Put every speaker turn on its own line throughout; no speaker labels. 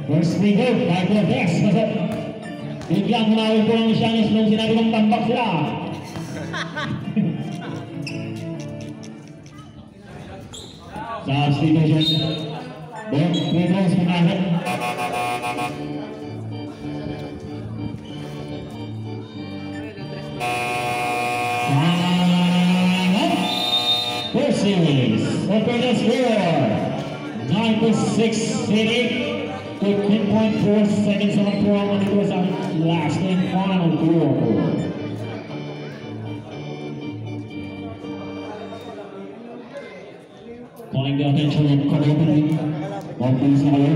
First free goal, Michael Dex. Biglang humawin po ang Shanis nung sinabi ng tambak sila. Substitution. Both free goals pumahan. First series, open the score. 9-6 City. 15.4 seconds on the clock, and it was our last and final quarter. Calling the attention of Konobi, one piece na kayo.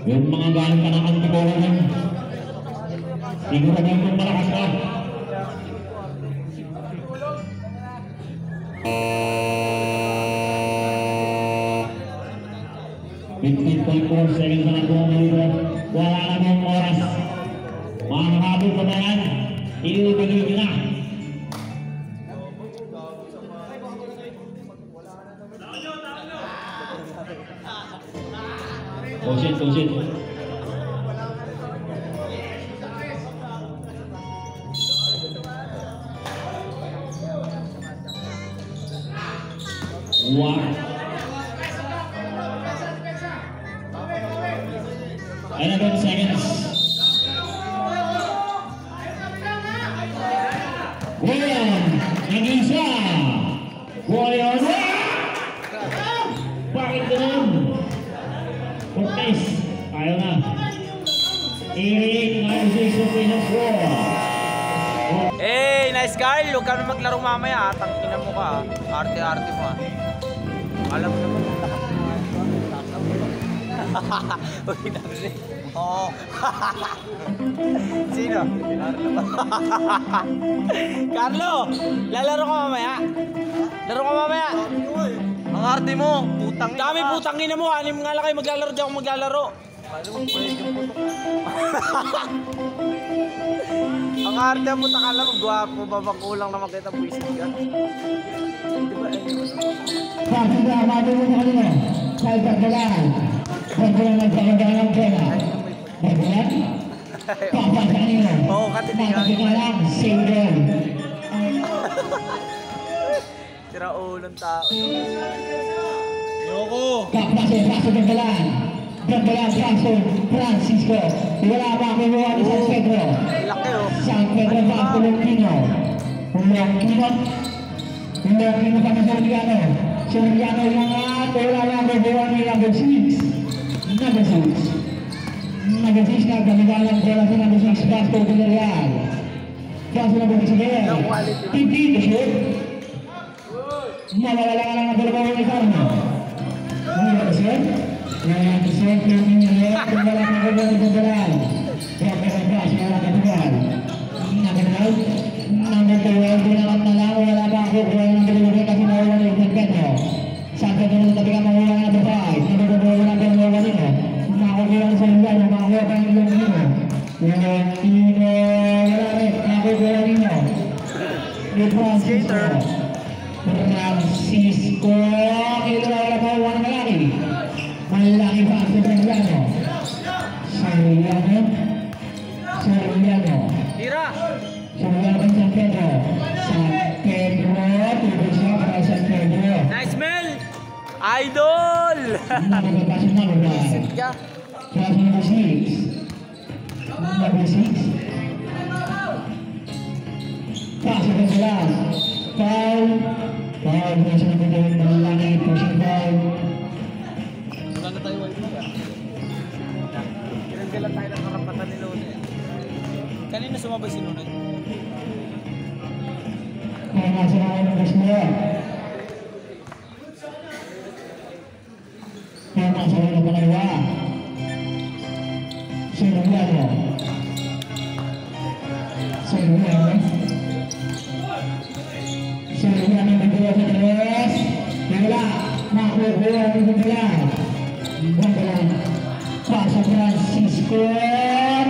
Yung mga galing ka ng Antipolo na, siguro na yung malakas na. 15.4 seconds na nakuha nito. Wala na mong oras. Mga habol ko na yan. Iubigay nyo na. Tusin. Wow. 11 seconds. William, nag-isa. William, bakit ganun? Cortez, ayaw na. 88-96 opinion score.
Hey, nice Carl. Huwag ka na maglaro mamaya. Tangina mo ka. Arte-arte mo. Alam mo naman. Uy, nasi. Oo. Sino? Carlo, lalaro ka mamaya. Laro ka mamaya. Ang arte mo. Putang. Dami putang ina mo. Anim nga lang kayo maglalaro. Di ako maglalaro. Ang arte mo. Takala mo. Gwapo. Babakulang naman kita. Buisit ka.
Bakit na amado mo na kanina? Sa itagdalan. Pagkulang nagpakagalan ng pera. Pagkulang? Papas kanina.
Oo, katitigan.
Matagdalan. Single.
Tira ulong tao. Yoko.
Kapasin, paso Gagdalan. Gagdalan, paso Francisco. Wala pa ako mga ni San Pedro.
Laki oh.
San Pedro pa ako Longkino. Longkino pa na Soriano. Soriano yung wala lang gagawa ni number 6. Number 6 na gamigalan ko lang sa number 6 Vasco Villarreal. Vasco number 6 again. Titi to shoot. Mawala lang ang dalawa ni Carmo. Mawala ka sir? Mawala ka sir. Wala lang ang dalawa ni Gagdalan. Kaya Vasco wala ka tugal. Nagagalaw. Number 12 dinakap na lang. Wala pa ako. Wala lang dalawa kasi mawala na yung Pedro. San Pedro na tabi ka mawala na number 5. Number 12 na dalawa nito. Makakulang sa ilan. Makakuha pa yung ilang nito. Longkino. Wala rin. Makakuha nito.
Skater.
Francisco, kilala pa uwan ng malaki. Malaki pa ang Gagdano. Soriano.
Tira.
Soriano ng San Pedro. San Pedro, tubig siya para San Pedro.
Nice Mel. Idol.
Nakapapasok na ba?
Sit ka.
Class number 6. Number 6. Pasok ang class. Foul. Foul na siya nagagawin ng langit. Pushing foul.
Saan na tayo wifi ah? Pinaggalan tayo ng karapatan ni Lone. Kanina sumabay si Lone.
Kaya nasa na kayo ng gusto niya. Kaya nasa kayo ng pangalawa. Soriano. Soriano nagagawa sa tres. Wala. Nakukuha ng Gagdalan. Gagdalan. Pasa Francisco.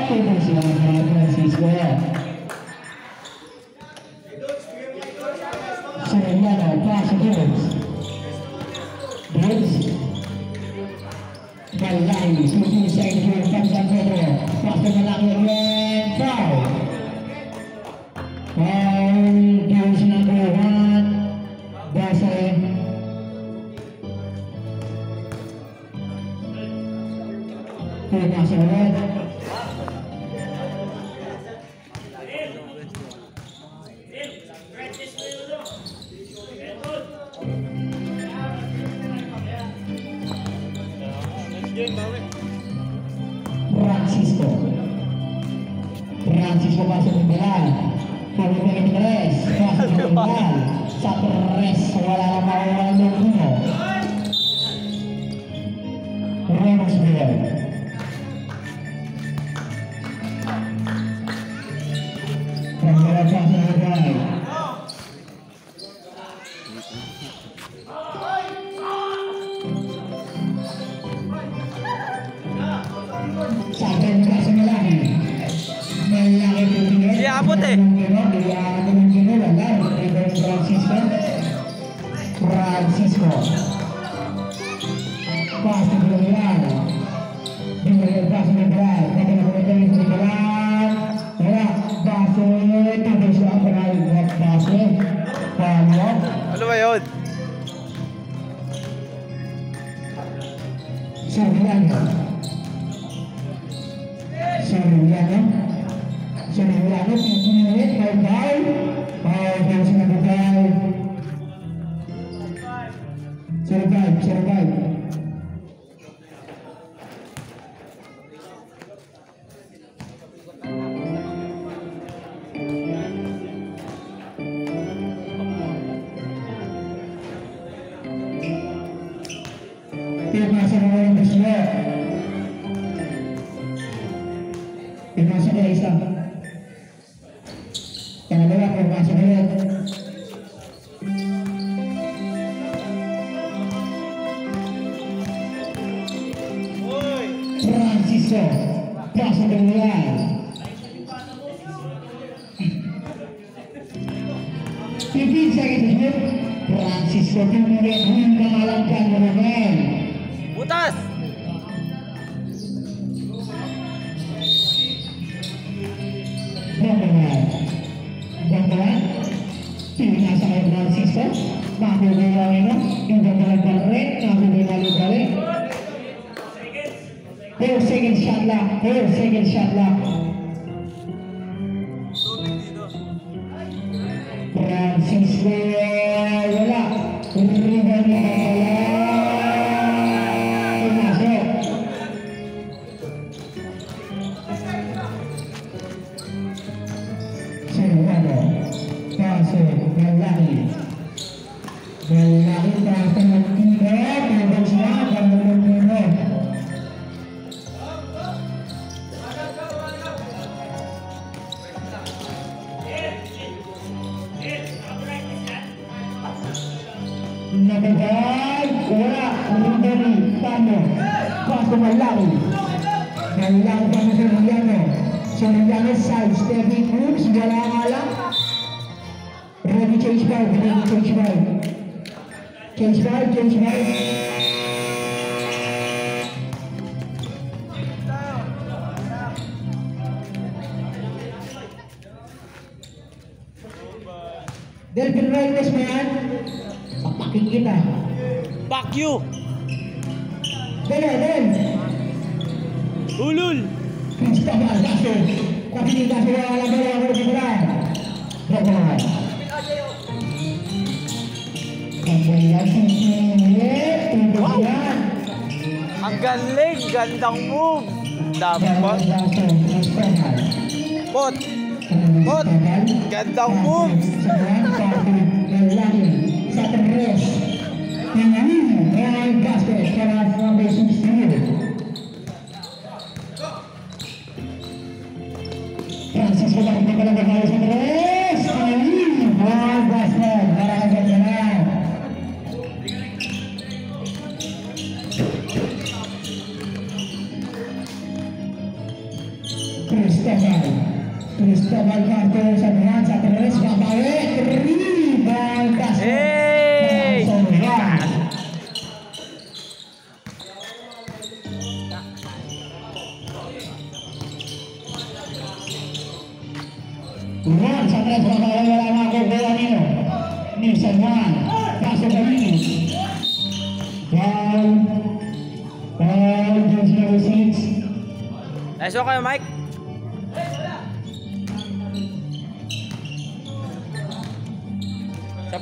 Tuloy sila ng Francisco. Soriano. Pasa Dibs. Dibs. Malaki, susunod sa inyo yung Pansan Pedro. Pasto Malaki again, foul. Foul, gives number 1. Base. Pumasok ulit. Francisco masuk ke dalam. Kemudian Tres masuk ke dalam. Satu res wala lama Lugino. Ramos Bell. Pembelaan pasang baik. Sampai dikasih lagi.
Iya, abot eh.
Francisco. Pasti berjalan. Dengan pasti berjalan. Dengan berjalan. Ya, pasti itu bisa berjalan. Pasti. Kalau.
Ano ba yun?
Soriano. Soriano pinggir baik. Yang sudah baik. Survive. Masuk orang Bosnia. Masuk ke Islam. Yang lewat masuk lihat. Francisco masuk ke luar. Pimpin saya disebut Francisco kemudian mengalahkan Roman.
Butas! Banggalan Pilihnya saya Francisco Mampu bilang ini Banggalan balik Mampu bilang balik second shot lah Francisco wala Rebound masuk Malaki pasang tidak Tidak siapa menurut Nabagal Wala Rindari Tano Pasto Malaki Tano Soriano side stepping moves Wala nga lang Ready change vibe Delphin Riders man papakin kita Fuck you!
Del
Ulul!
Gusto ba kaso kapilin kaso wala ba dibilang Bagaimana Wow!
Ang galing! Gandang move! Dapat! Pot! Gandang move!
Francisco dari Nicola Gonzalez Andres basket barangkali jalan Cristobal Marco Sandran Andres balik rebound basket Juan sa tres, wala makukuha nino. Ni San Juan, pasok kami. Foul jersey number 6.
Nice one kayo, Mike.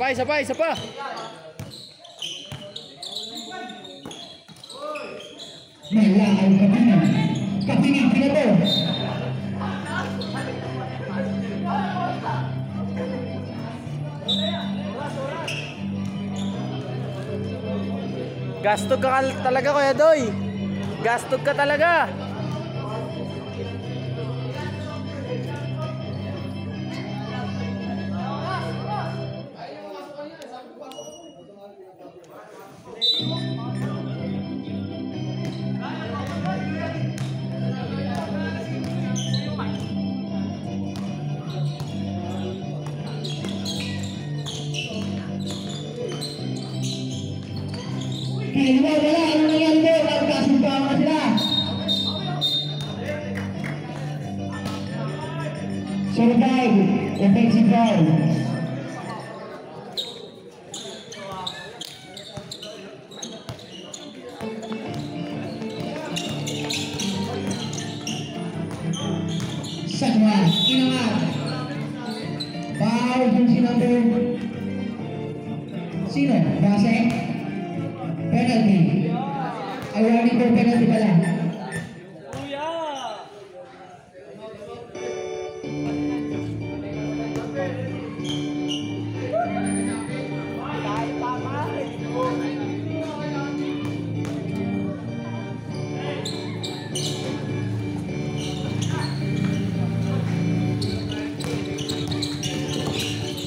Isa pa.
Melangan Kapingin pinato.
Gastog ka talaga, Kuya Doy. Gastog ka talaga.
Wala, ano nangyari doon? Nagkasumpaan na sila. Survive, offensive foul. Sakwa, inangat. Foul jersey number. Sino? Base? Penalty. Awarding for penalty pala.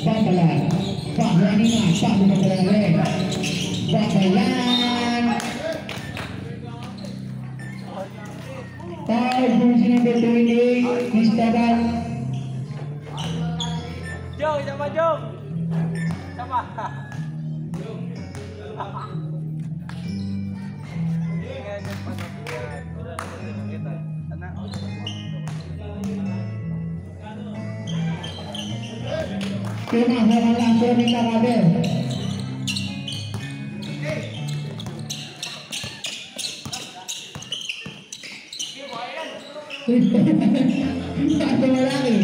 Bakalan. Bakalan ingat. Bakalan. Bakalan. Foul jersey number 28, Mistaban.
Jong, sama Jong. Sama.
Kemahalan langsung minta kabel. Satu malaki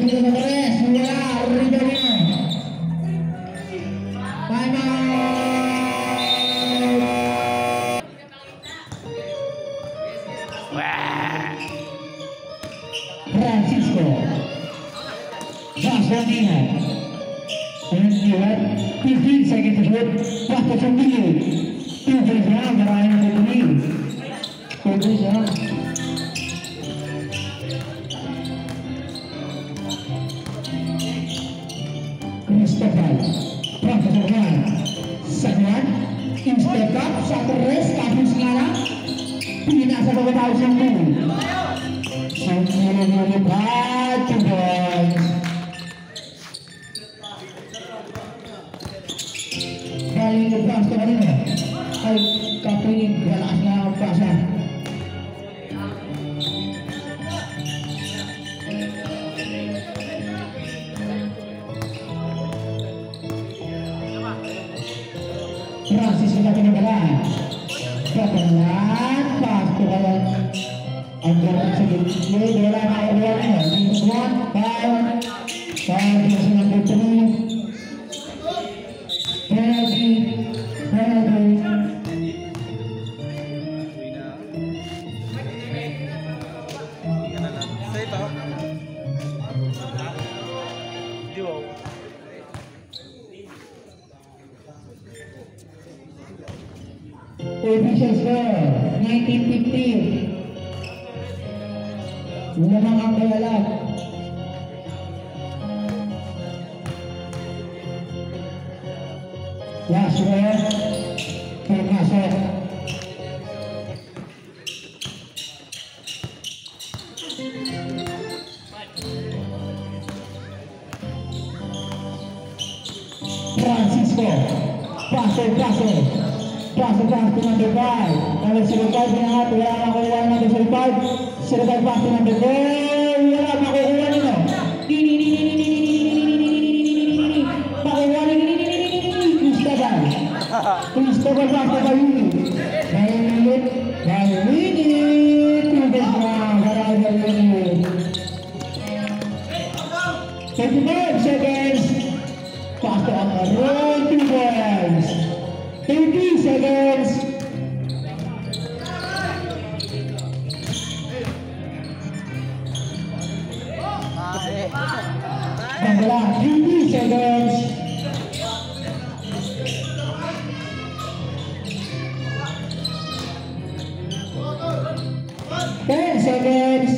begitu beres, wala reboundnya. Time Francisco Baswanina and you had 15 seconds to shoot. Waktu 9 tujuh meraih ini tujuh Christopher Profesor Juan Sanuan step up satu race tahun sekarang tidak sebagai tahu sembuh sembuh batu boys kali lepas kemarin kali kapingin galasnya pasang Francis sudah penyebelan kebelan pasti kalau anggaran segini bola awalnya di squad power jersey number 3 penalty official score 19-15 lamang ang kayalat last score termasuk Francisco pasok dengan depan Number 05 na nga, wala makukuha natin sa 05. 05 pass to number 4. Wala makukuha nito. Cristobal pass to Bayuni. Bayuni. 25 seconds. Pass to Amaron. 2 points. 30 seconds. Bangla, 30 seconds. Ten seconds.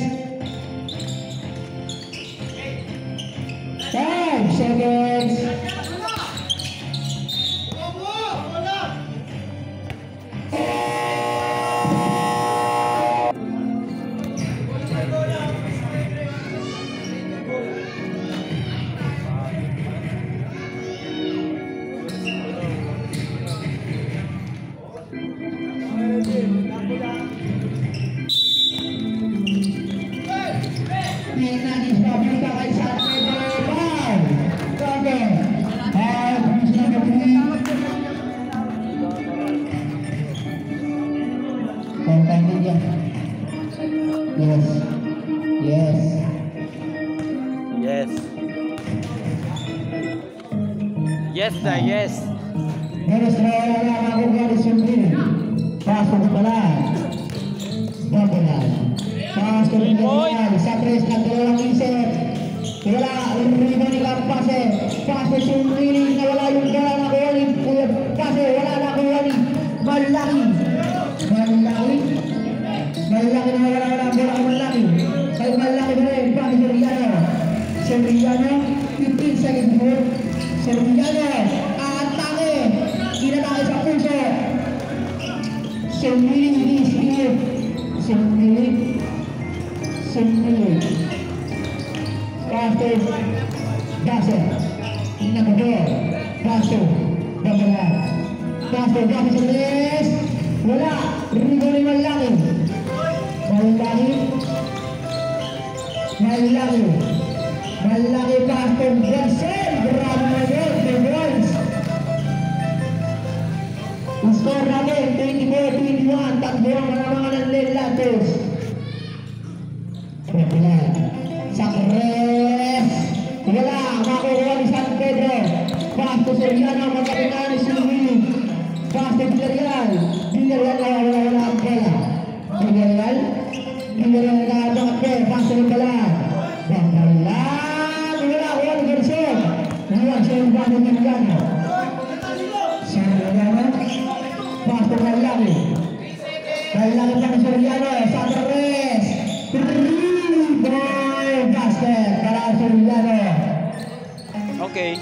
5 seconds.
Yes na yes.
Meron sa wala ako galing sundin. Pasok pala. Babalan. Pasok rin babalan. Sa tres na dalawang isip. Wala. Riba ni Kampase. Pasok sundin. Nawala yung gala na kuwali. Kasi wala na kuwali. Malaki. Malaki. Malaki na wala na bola ka malaki. Kaya malaki na rin. Pasok Soriano. Soriano. 15 seconds more. Soriano, atake, kinatake sa puso. Sumili, Pastor, Daso, Nagado, Daso, Babala, Pastor, Daso sa les, wala, Rigo ni Malaki, Malaki, Pastor, Jackson, grabe na yun, the boys. Score natin, 24-21, takbo ang mga nanlilatos. Regular, Sacres, wala, makukuha ni San Pedro. Pasto Soriano, magkakitaan ni Silvini. Pasto Villarreal wala ang bola. Villarreal nagkakatang at pera, Pasto ng balan. Bangkalan, wala, Juan Garson. Wala siya yung bago ng Milano. Soriano, Pasto Malaki. Malaki pa ni Soriano, Sacres. Basket para Soriano.
Okay.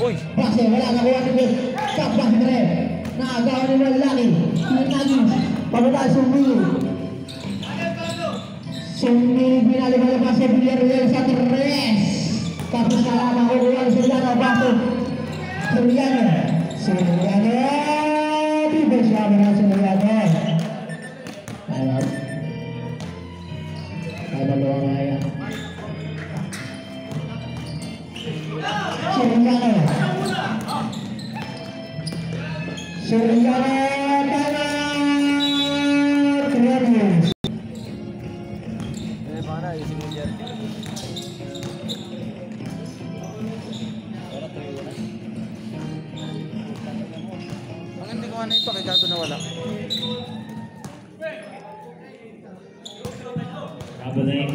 Uy!
Basket, wala nakuha ni Kapag rin. Nakagawa ni Malaki. Pinagis. Pagkata Sumili. Sumili binalibala sa Villarreal sa Tres. Tapos na makukuha ni Soriano. Basket. Soriano. Defense naman na Soriano. Ayaw. Dalawa nga yan. Soriano, tama! Tremors.
Mana isi hujan. Ang hindi ko ano ipakita ito na wala.
Happening.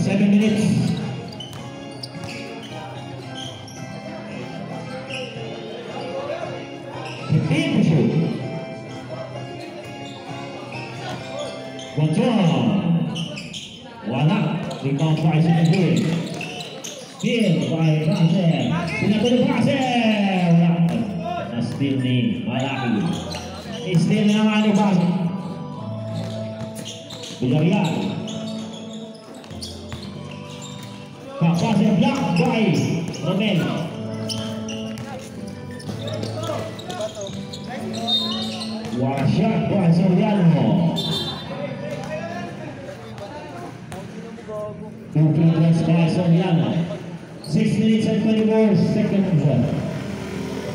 7 minutes. Wala, rebound by Singapore. Steal by Basel. Singapore Basel. na steal ni Malaki. I-steal na naman ni Bas. Villarreal. Kapase block by Romel. What a shot by Soriano. 2 points by Soriano. 6 minutes and 24 seconds.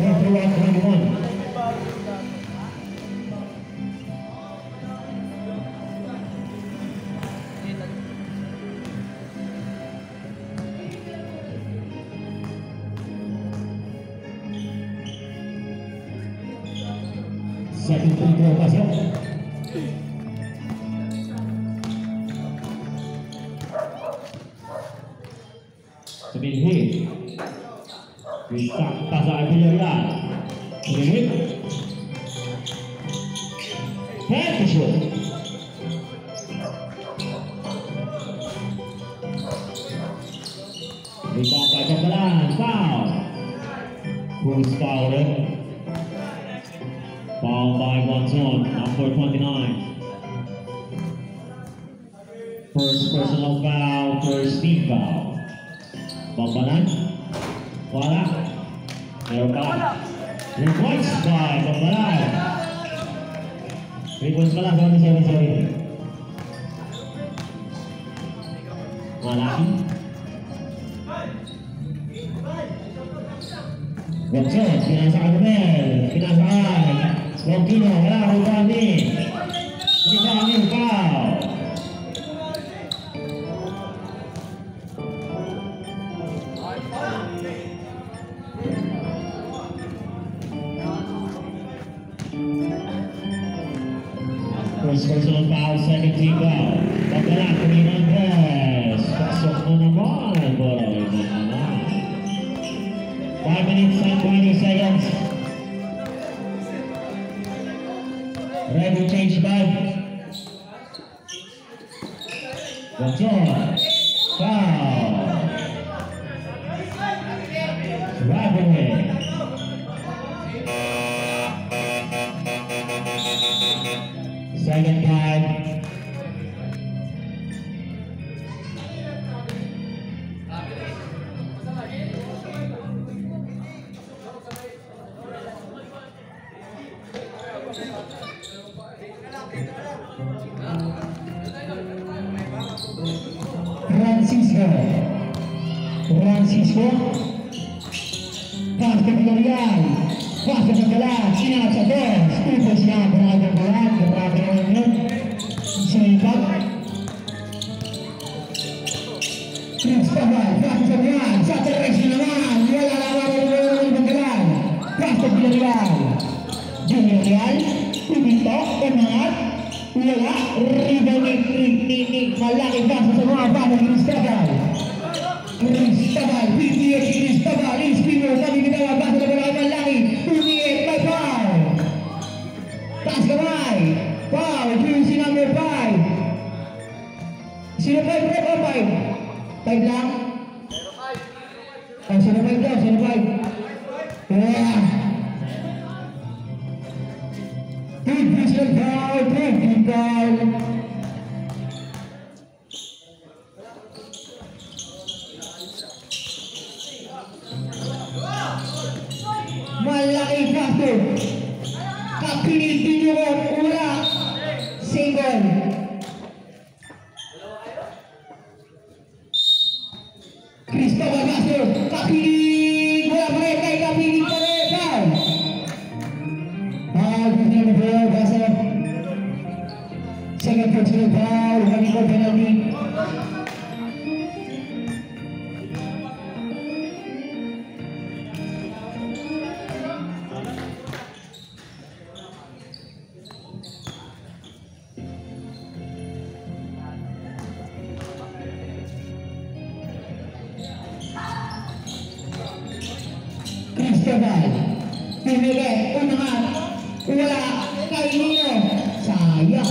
41-21. Second free throw pasok. Seminggu bisa pasang Villarreal. Seminggu head shot. Rebound by Kepelan. Foul. Bruce Fowler. Foul by Watson, number 29. First personal foul, first team foul. Bambanan, wala. Meron pa. 3 points by Bambanan. 3 points pala, sorry. Malaki. Watson, pinasaan Romel, pinasaan. Longkino, wala, Rubani. Rubani, foul. First personal foul, second team foul. Pagkalan, Pilihan Press. Pasok na naman. Bola, na. 5 minutes and 20 seconds. Ready change back. Watson. Foul. Right away. Second time. Francisco. Pas ke Villarreal. Pas ke Kepelan. Ingat saja. Itu siap berada bola. Berada bola. Singkat. Chris Pabal. Pas ke Villarreal. Satu reaksi lawan. Dia lawan Kepelan. Pas ke Villarreal. Villarreal. Ubito. Emangat. Wala. Ribani. Malaki pas semua. Pas ke Chris Pabal. Cristabal, PPH Cristabal, Ispino, kami kita wabah sa laban lagi. Umiit, may foul. Taas kamay. Foul, jersey number 5. Sino 5, bro? 5? 5 lang? Oh, sino 5 daw? Sino 5? Yeah. Big personal foul, big foul. Malaki paso. Kapilit dinurot. Wala. Single. Cristobal paso. Kapilit. Wala pa rin kay kapilit pa rin. Foul. Gusto na po. Paso. Second personal foul. Kami ko penalty. Cristobal, pinili, umangat, wala, kay Nino, sayang.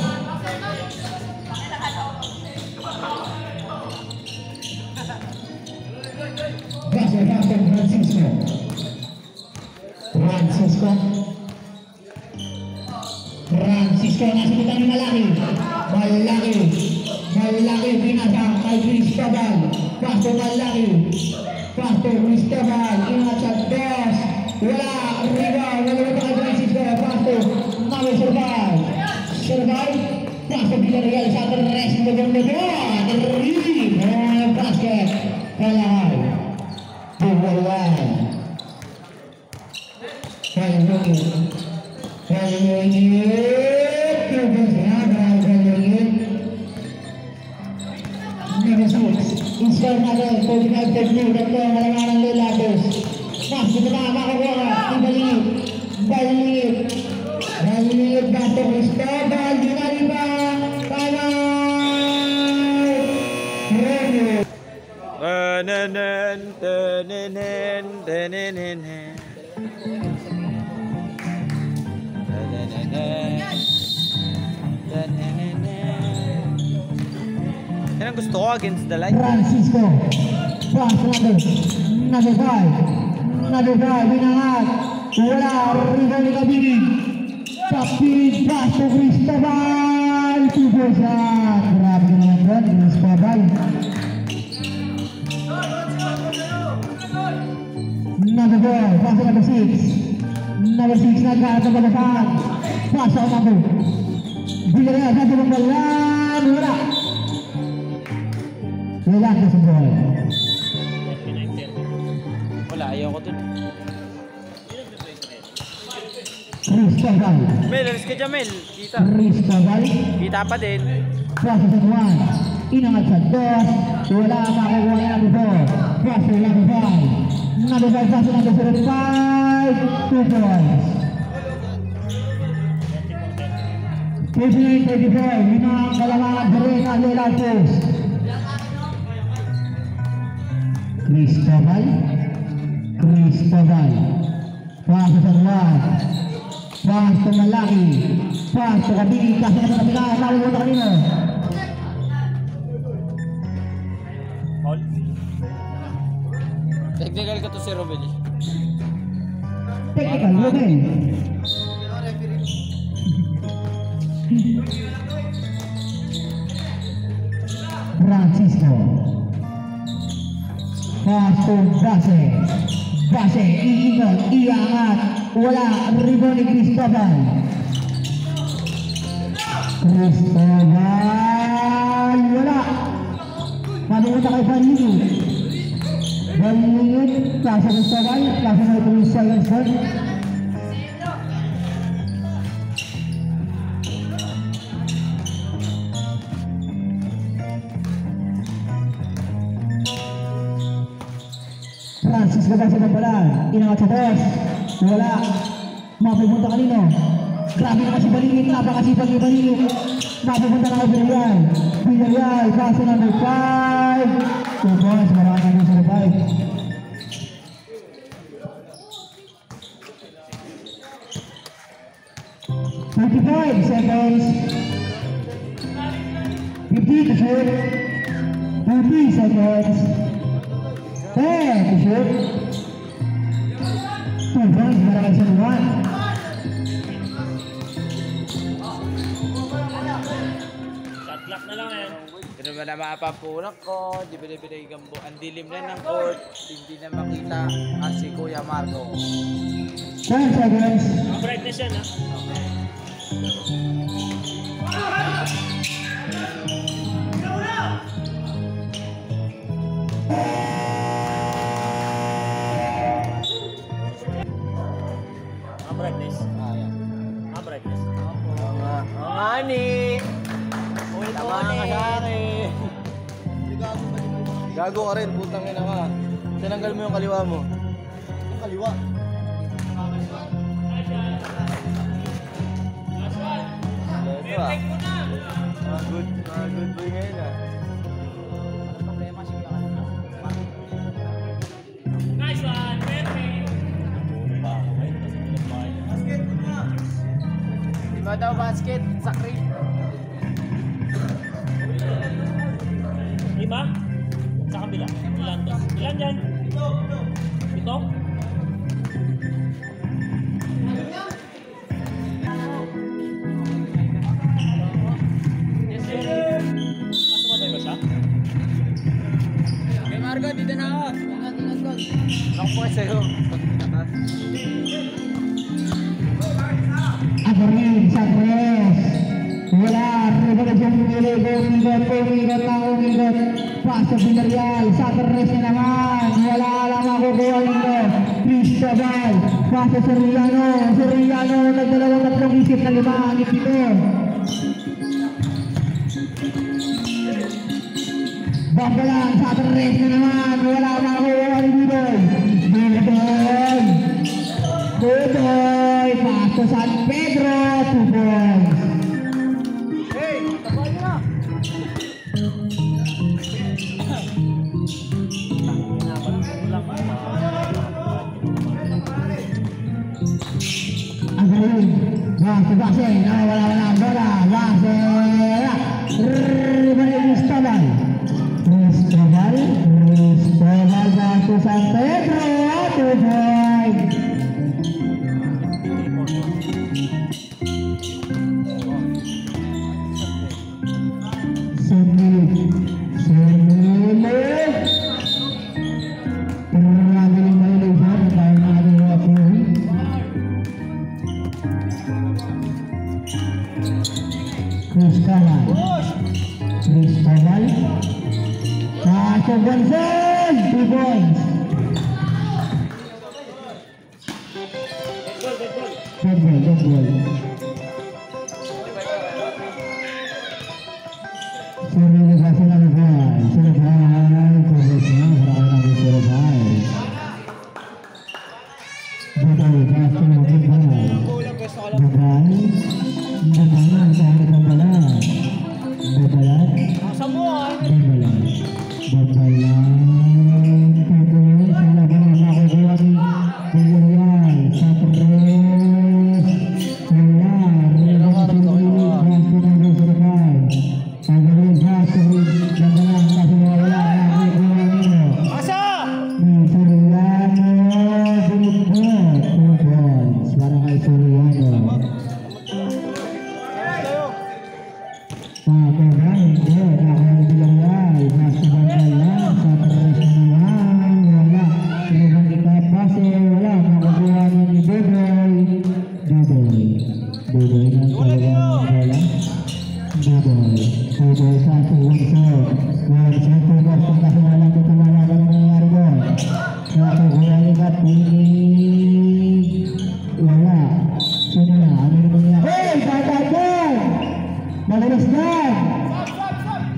Baso, Francisco. Francisco, nasa kita ni Malaki. Malaki, binasa kay Cristobal. Pasto Malaki. Pasto Cristobal, ingat sa dos. Wala, arriba, wala kay Francisco. Pasto, Mawi survive. Pasto Villarreal sa atin rest ng gagawin. Basket. Kalahal. Buwalan. Install natin, 45 technique at malangan ng Lelatos. Mas, dito na makakuha, Balilit, Bato Cristobal, Dinaliba,
Yan ang gusto ko against the light.
Francisco, pass natin, nabibay, binangat, wala, rival ni Kabinig, Kapinig, Pasto Cristobal, 2 shot, grabe naman doon, Cristobal. Nabibay, pass number 6, nagkarat ng balasan, pass ang number, Villarreal, sabi ng balan, wala. Wala ka sa ball.
Wala, ayaw ko dun.
Cristobal.
Mel, alis ka dyan, Mel. Kita.
Cristobal.
Kita pa din.
Process at 1. Inangat sa 2. Wala makukuha na number 4. Process number 5. Number 5, process number 5. 2 points. 39-34. Limang kalamangan sa rin ang Lelatos. Cristobal. Paso sa 1. Paso Malaki. Paso Kabinig. Kasi na sa kapila. Sabi mo na kanina.
Technical ka to si Robel.
Technical, Robel. Francisco. Pasto Base, iingat, iangat, wala, rebound ni Cristobal. Wala. Papunta kay Balilit, klase Cristobal, klase na ito yung silence board. Francis Gabasa ng balan, inangat sa 2, wala, mapupunta kanino, grabe naman si Balilit, napakasipag ni Balilit, mapupunta na kay Villarreal, paso number 5, 2 points, maraming ng survive. Seconds, 50 to shoot, 30 seconds, 10 to shoot, 2 points, maraming sa 1.
Shot na lang yan.
Pero ba na mapapunak ko, di binibigay gambo. Ang dilim na ng court, hindi na makita ang si Kuya Marco.
10 seconds.
Brightness yan, ha? Brightness.
Ayan.
Brightness.
Ang ani! Tama ka sa akin. Gago ka rin, putang ina ka. Tinanggal mo yung kaliwa mo.
Yung kaliwa.
Ito ah. Good boy ngayon ah.
Nice one, perfect.
Diba daw basket? Sakri.
Lima? Sa kabila. Ilan to? Ilan dyan? Ito?
nga sa'yo.
Agarin sa tres. Wala. Rebound sa Umilot. Umilot. Pasok Villarreal. Sa tres na naman. Wala lang makukuha nito. Cristobal. Pasok Soriano. Soriano. Nagdalawang tatlong isip na 5 ang ipito. Bakalan sa tres na naman. Wala makukuha nito. Budoy. Pasok San Pedro. 2 points. Base, wala ang bola. Base, Cristobal bago San Pedro. 2 points. Cristobal Pasok Gonzal 2 points. Dead ball. Survey kasi lang ba? Survey. Progress na. Marami namin survey. Budoy. Pasok ng Budoy. Budoy. Budoy. Saan ang bala? Babalan. Babalan. Sana ba na makukuha ni Villarreal sa tres. Wala. Basto ng Reserval. Agarin basto rin. Babalan kasi wala. Nakukuha nito. Soriano. Binigyan. 2 points. Para kay Soriano.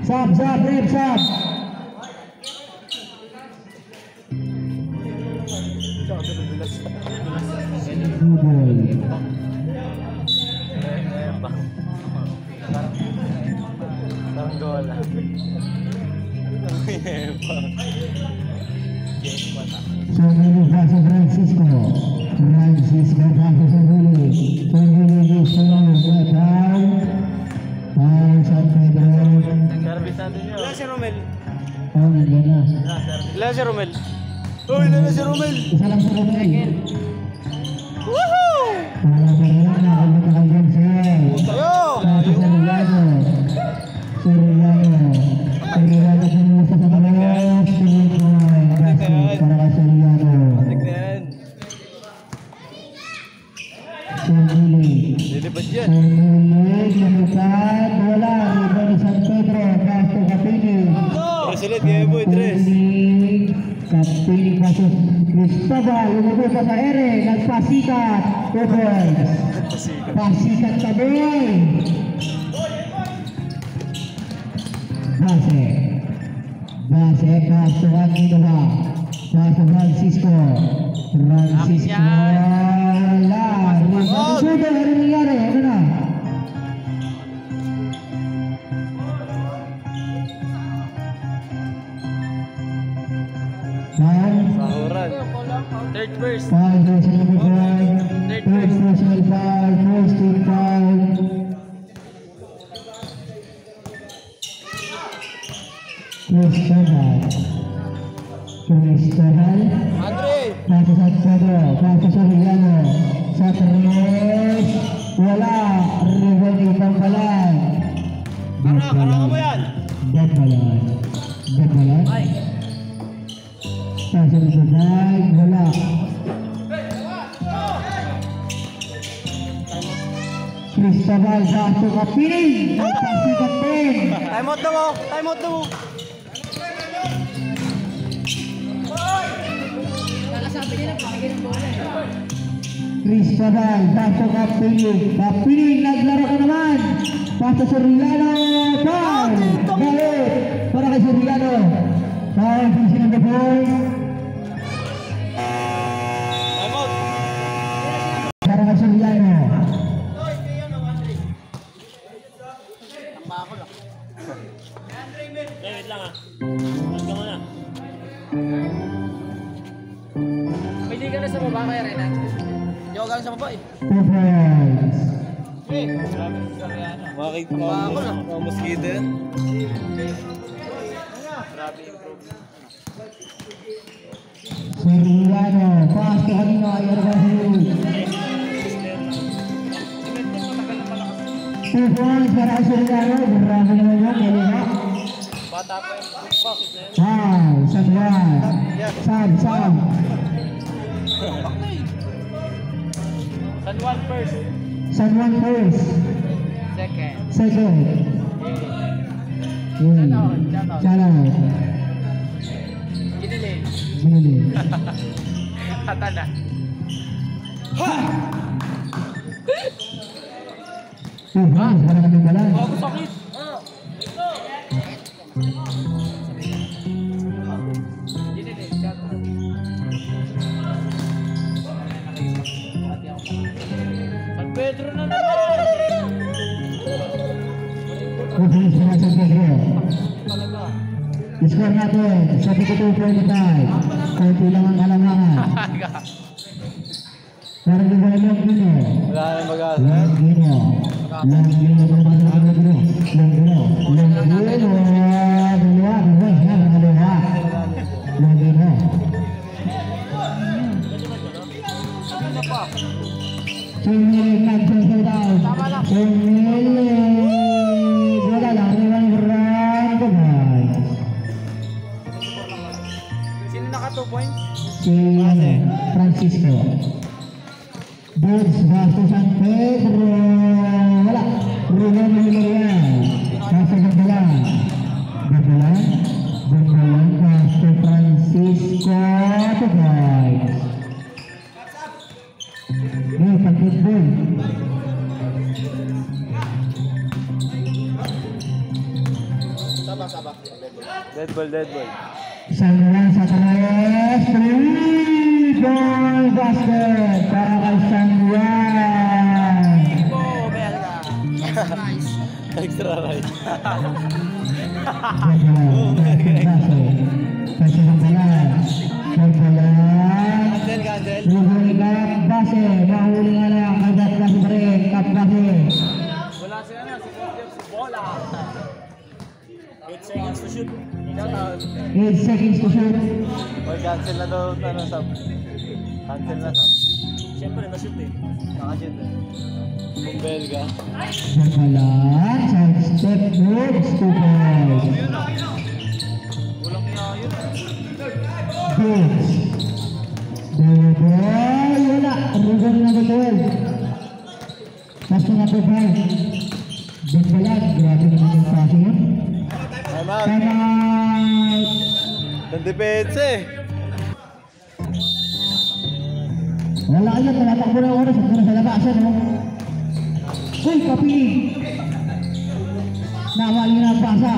Sab, rep, sab. Budoy.
Tanggola.
Songili versus Francisco. Francisco versus Songili. Songili gusto ng San Pedro.
Service natin yun. Ilan si Romel?
Nandiyan na.
Ilan si Romel? Oh, ilan na si Romel?
Isa lang sa Romel.
Woohoo!
Wala pa rin. Nakalita kay Vincent.
Tayo!
Sa Soriano. Soriano sa sa Palawas. Para kay Soriano. Songili.
Lilipad yan.
Songili. Lumipat. Wala. Riba ni San Pedro. Castro Capini.
Ulit, kaya boy, tres.
Capini versus Cristobal. Lumabot pa sa ere. Nagpasikat. 2 points. Pasikat ka boy. Base. Pasukan dito ba? Paso Francisco. Wala. Sudah hari nangyari. Ano na?
Sahuran. Third verse.
Foul personal foul. Third personal foul. First team foul. Cristobal.
Andre!
Paso San Pedro. Paso Soriano. Sa tres. Wala. Rebound ibang balan.
Ano mo yan?
Dead balan. Paso Soriano. Revive, wala. Cristobal Basto Kapiling. Nagpasikat din.
Time out na mo! Time out na mo!
Cristobal Basto Kapiling. Kapiling, naglaro ka naman. Basto Soriano. Foul. Balik. Para kay Soriano. Foul, pinsin ng ball.
Time out!
Para kay Soriano.
Wait lang ah. Huwag ka muna.
Pwede ka na sa baba kaya Renan? Hindi ako galing sa baba eh.
2 points.
Makakita mo mga mosquito yan.
Soriano. Pass to kanino. Ayan ka si 2 points para kay Soriano. Grabe naman yun. Kaliha.
Bata pa yung bakit na yan.
Wow. San Juan. San.
San Juan first.
San Juan first. Second. Yun. Shout out.
Ginilin.
Ginili.
Hata na.
Para kami balan.
Ako sakit. Ginilin. San Pedro na naman.
Kubilis para San Pedro.
Talaga.
Score natin, 72-45. Kunti lang ang kalamangan. Para di ba lang gino?
Wala na mag-asa.
Lang gino. Lang gino. Lang gino. Lang gino. Dalawa. Lang gino. Sumilip nagsasaldaw. Sumilip. Wala lang. Iwan brand.
Sino naka 2 points?
Si Francisco. Bids Basto San Pedro. Wala. Ruben Villarreal. Nasa Gagdalan. Gagdalan. Basto Francisco. Ito guys. Pag-football.
Dead ball.
San Juan Satalayas. 3-ball basket para kay San Juan.
Extra right.
Kasi ng balan.
Cancel.
Luhuli ka base. Mahuli nga lang. Kagat base pa rin. Kap base.
Wala si ano, si Bola.
8 seconds to shoot.
8 seconds to shoot.
Or cancel na daw, ano, sub. Cancel na sub.
Siyempre, na-shoot eh.
Nakashoot eh. Kung Belga.
Ng balan. Side step moves. 2 points.
Walang niya yun.
Bids. Ball. Wala. Ruben na betul. Basta nga 2 points. Ng balan. Grabe naman yung passing yun.
Time out.
Time out.
Ng depensa eh.
Wala kayo, tumatakbo na oras at sa labasan, no? Uy, Kapiling! Nawali na ang pasa.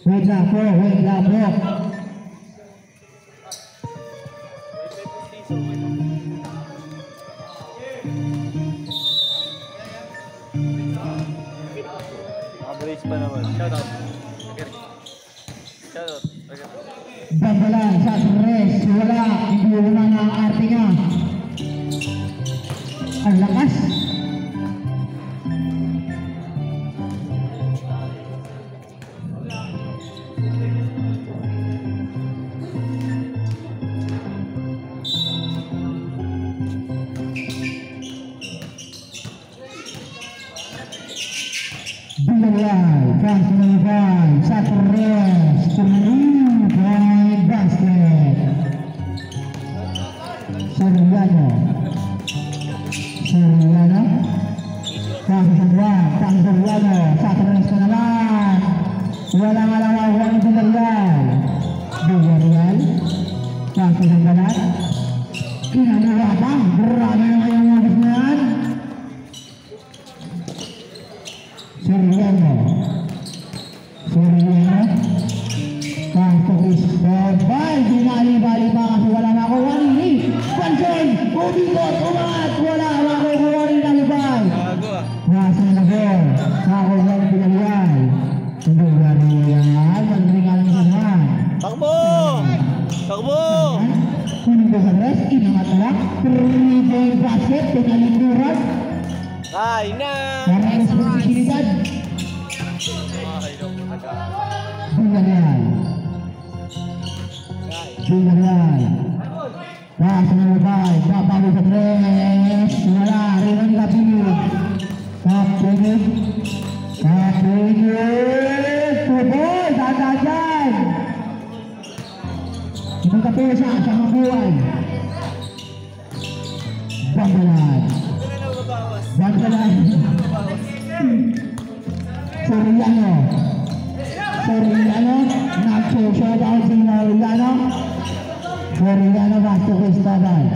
Wait lang po.
Average pa naman. Shoutout.
Bambalan sa Torres. Wala. Hindi naman ang arte niya. Ang lakas. Villarreal, France 95, Saturres, point basket. Soriano, Francis Soriano, Saturnes na naman. Wala nga lang makuha ng Villarreal, Francis ang balat. Kinanawatan, grabe na kayong magis na yan. Soriano, Franco Cristobal, binali-bali pa kasi wala makuha ni Panson, umikot, umangat, wala makuha rin nalibay. Nasa na gol, makuha ng Villarreal. Villarreal, magringan ng sanahan.
Takbo!
Kuning sa res, inamatala, 3-point basket, tinalinduran.
Ay na!
Para responsibilidad. Villarreal. Nasa na labay, babalo sa tres. Wala, rin ang kapinig. Kapinig. Tuboy, dadajan. Ibang kapesa sa mga buhay. Banggalan. Soriano, nag-showshot out si Soriano, Basto Cristobal.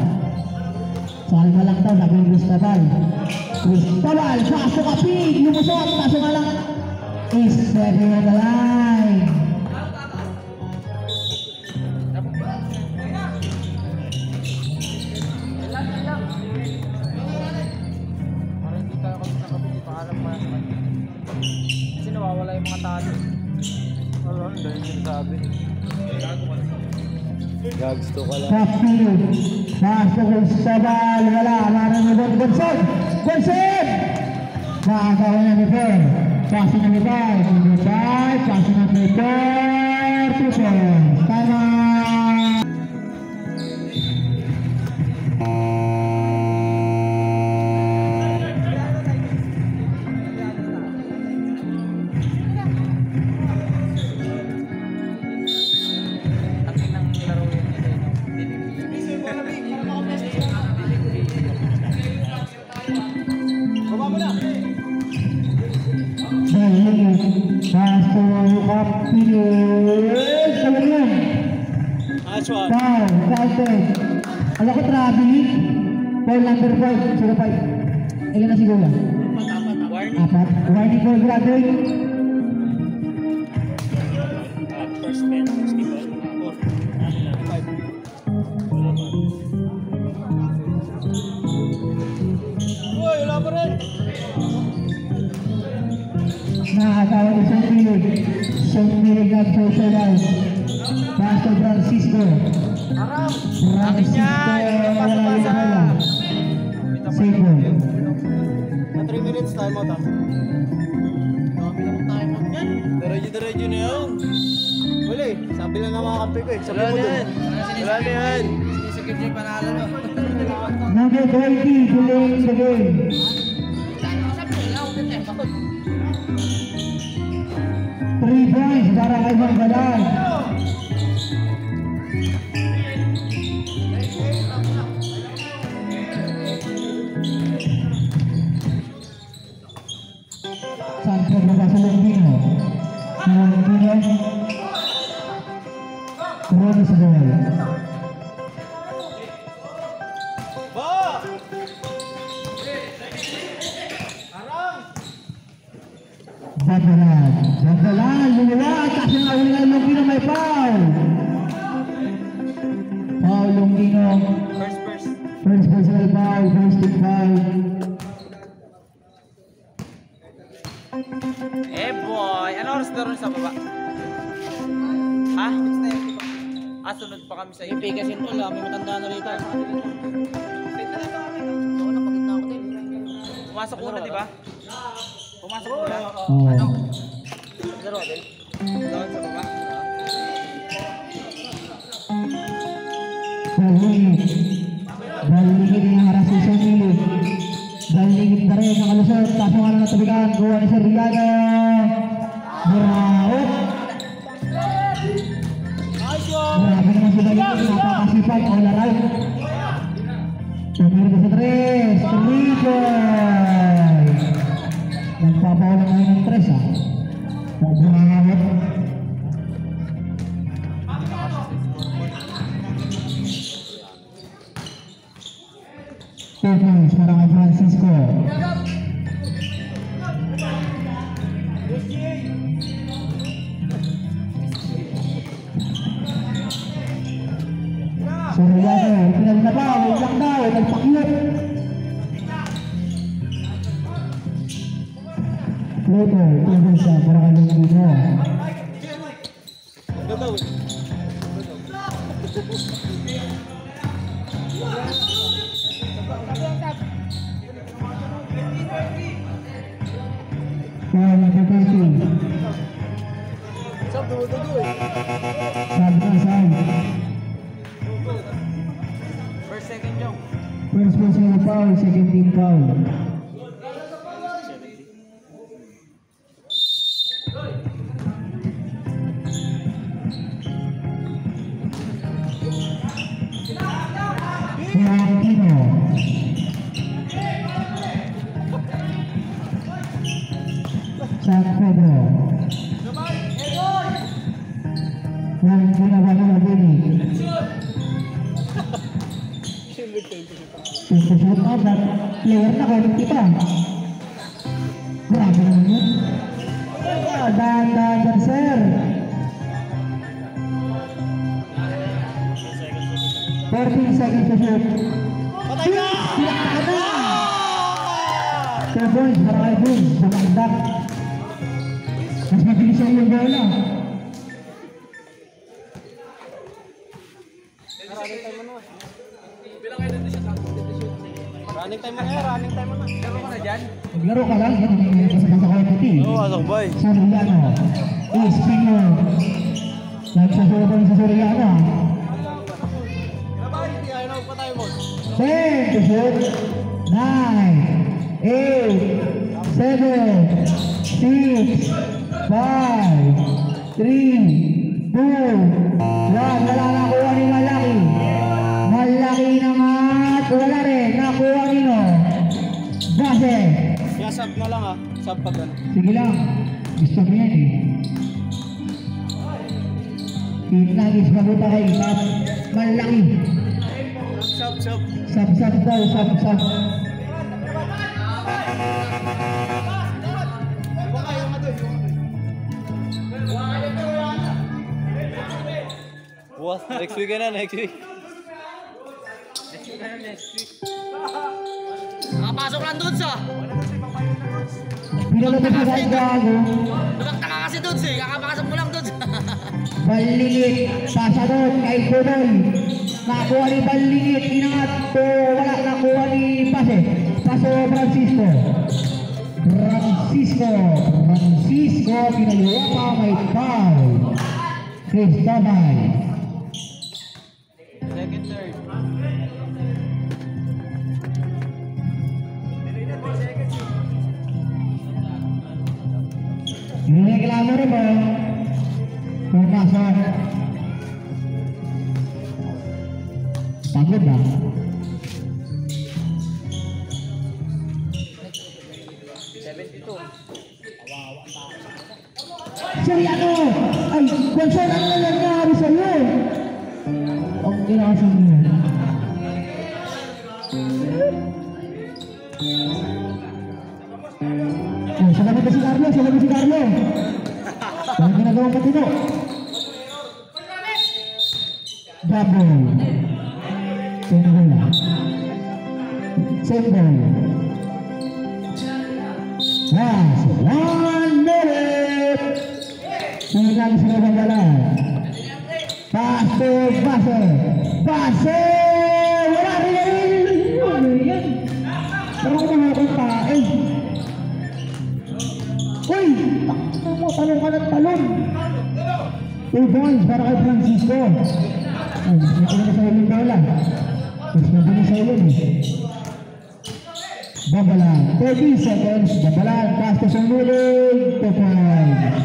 Saan ka lang daw, naging Cristobal, pasok ka pig, lumusot, pasok ka lang. Is stepping on the line.
Kasi nawawala yung mga talo. Ano, dahil yung sabi. Gagsto ka lang.
Kapil, Basto Cristobal, wala, marang ibon, Gonson! Nakagawa na ni Per. Pasi na ni Per, pasi na ni Per, 2 points. Time out! Alam ko traveling. Foul number 5, 05. Ilan na siguro? 4. Warning for graduate.
First man, first people. 5.
Wala pa rin.
Nakakawa ni Song Milig nag-social out. Pastor Francisco.
Akin yan! Pasok-pasa!
Save ball.
Na 3 minutes time out. Dami ng time out yan. Diretso na yan. Wala eh. Sabi lang ng mga kampi ko eh. Sabi mo dun. Wala na yan. Sinisagip niya yung panalo no.
Number 20, delaying the game. 3 points para kay Banggalan. Santo na sa Longino. Roni sa ball. Banggalan, lumulat, kasi nakawin na Longino may foul. Foul Longino. First personal foul, first team foul.
Boy, ano oras na rin sa baba? Ha? Sunod pa kami sa iyo. Yung Pegasin ko lang, may matanda na rito. Pumasok una, di ba? Pumasok una. Ano? Laro, Abel? Doon sa baba.
Baligid yung harap si Sonili. Baligid na rin, nakalusot. Kaso nga na tabikan gawa ni Soriano. Buraot. Grabe naman sila yun, napakasipay, all around. Tumir sa 3, Rijoy. Nagpapawala ngayon ng 3 ha. Buraot. 2 points para kay Francisco. Soriano, pinag na ba? Wait lang daw, nagpakyot. Pluto, 2 points para kay Lungino. Sabi
First, second jump.
first personal foul, second team foul. Martino. San Pedro. Yang ginawa ng Bini. Pinto shoot out at player na kayo kita. Grabe naman yun. Dahan-dahan sir. 14 seconds to shoot.
Patay ka!
Pinakaka na! 2 points para kay Boom. Sumagdak. Mas mabilis ang yung bola.
Running time mo na, running time mo na. Laro ka na dyan?
Maglaro ka lang, yan ang kasama ko puti.
Oo, asakbay.
Soriano, Espino. Nagsasurban sa Soriano.
Grabay, hindi ayaw na pa tayo mo.
10 to shoot. 9, 8, 7, 6, 5, 3, 2, 1. Wala nakuha ni Malaki. Malaki naman. Wala rin. Nakuha nino. Base.
Kaya sub na lang ha. Sub pag ano.
Sige lang. Gusto mo yan eh. Pinagis mabuta kay Isap. Malaki.
Sub, sub.
Sab-sab daw. Sab-sab.
What? Next week na, next week.
Nakapasok lang doon sa.
Pinalabas na kahit gago.
Lumagta ka kasi doon eh. Kakapasok mo lang doon sa.
Balingit. Pasa doon kay Kunoy. Nakuha ni Balingit. Inangat to. Wala nakuha ni Pase. Paso Francisco. Francisco. Pinaliwa pa. May foul. Cristobal.
Second, third.
Nireklamo rin mo. Pumasok. Pagod ba? Soriano! Ay, konsol ano na nangyari sa'yo? Ang kinakasin mo. Oh, sa labas si Carlo, sa labas si Carlo. Ang ginagawang patino. Double. Single. Single. Pass. 1 minute. Sinang sila bandalan. Pass to Base. Base! Wala rin! Ano yan? Parang kumakong tae. Uy! Takot mo, talong ka ng talong. 2 points para kay Francisco. Ay, mas na sa uling bola. Mas na sa uling. Bambalan, 30 seconds. Bambalan, pass to Sumuling. 2 points.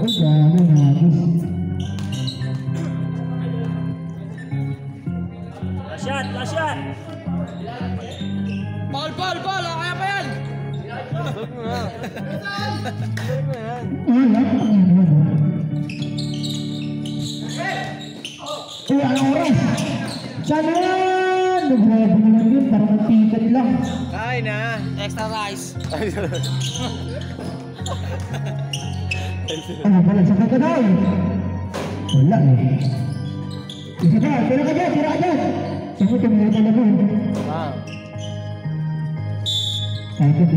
Ay, gano'n na.
Last shot, last shot.
Paul! Oh, kaya pa yan!
Stop mo na. Stop mo yan.
Uy, anong oras? Sana yan! Nag-grabe naman yun, parang magtikat lang.
Kain na.
Extra rice.
Ano pala, sa kaganaw? Wala eh. Isa ka, tira ka dyan! Saan mo tumira ka naman?
Ah.
Kahit